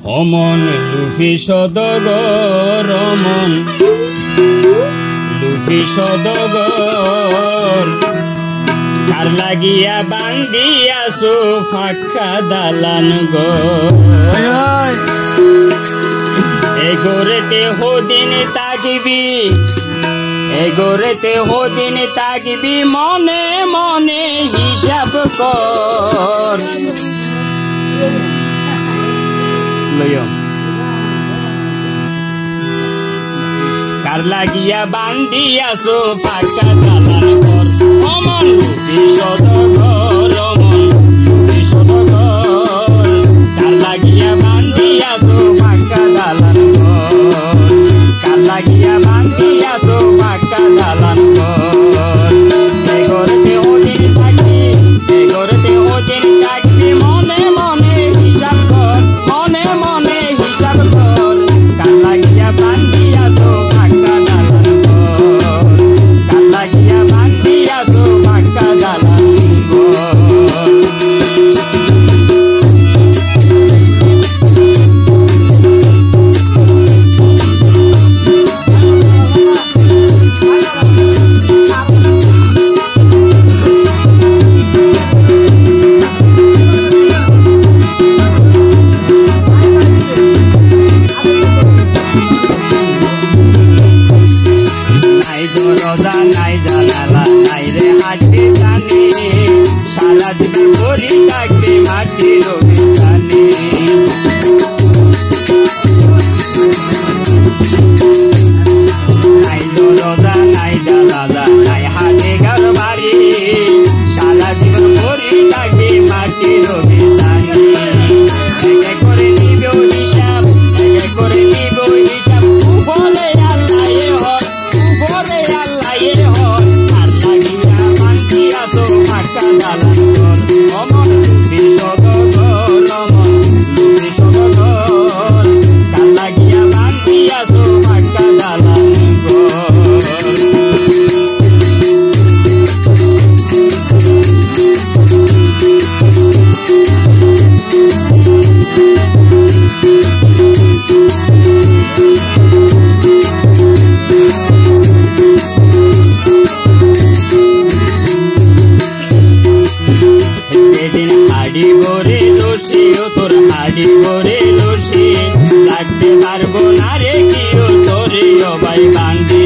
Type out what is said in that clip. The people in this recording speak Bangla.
অমন লুফি সদগর অমন লুফি সদগর কার লাগিয়া বান্দিয়াছো ফাঁকা দালান গো এগোরেতে হদিন তাকিবি এগোরেতে হদিন তাকিবি মনে মনে হিসাব কর কার লাগিয়া বান্দিয়াছো ফাঁকা দালান ঘর অমন লুফি সদগর অমন লুফি সদগর কার লাগিয়া বান্দিয়াছো ফাঁকা দালান ঘর কার লাগিয়া বান্দিয়াছো ফাঁকা দালান ঘর এগোরতে ওদিন থাকি এগোরতে ওদিন থাকি মনে মনে হিসাব কর মনে মনে হিসাব কর কার লাগিয়া বান্দিয়াছো ফাঁকা দালান ঘর কার লাগিয়া বান্দিয়াছো ফাঁকা দালান ঘর নাই জানালা নাই রে হাঁটতে জানি সারা দিন ভরি থাকবে মাটির অভিযানে নাই দরজা নাই জানালা নাই হাতে ঘর বাড়ি সারা জীবন ভরি থাকবে মাটির অভিযানে একে করে নিব হিসাব একে করে নিব হিসাব উপরে আল্লাহ হক উপরে আল্লাহ হক আর লাগিয়া বান্দিয়াছো ফাঁকা দালান ঘর অমন লুফি সদগর অমন লুফি সদগর কার লাগিয়া বান্দিয়াছো ফাঁকা দালান ঘর সেদিন হাড়ি ভরে লসি ও তোর হাড়ি ভরে লসি লাগতে পারবো না রে কি ও তোরে ও ভাই বান্দি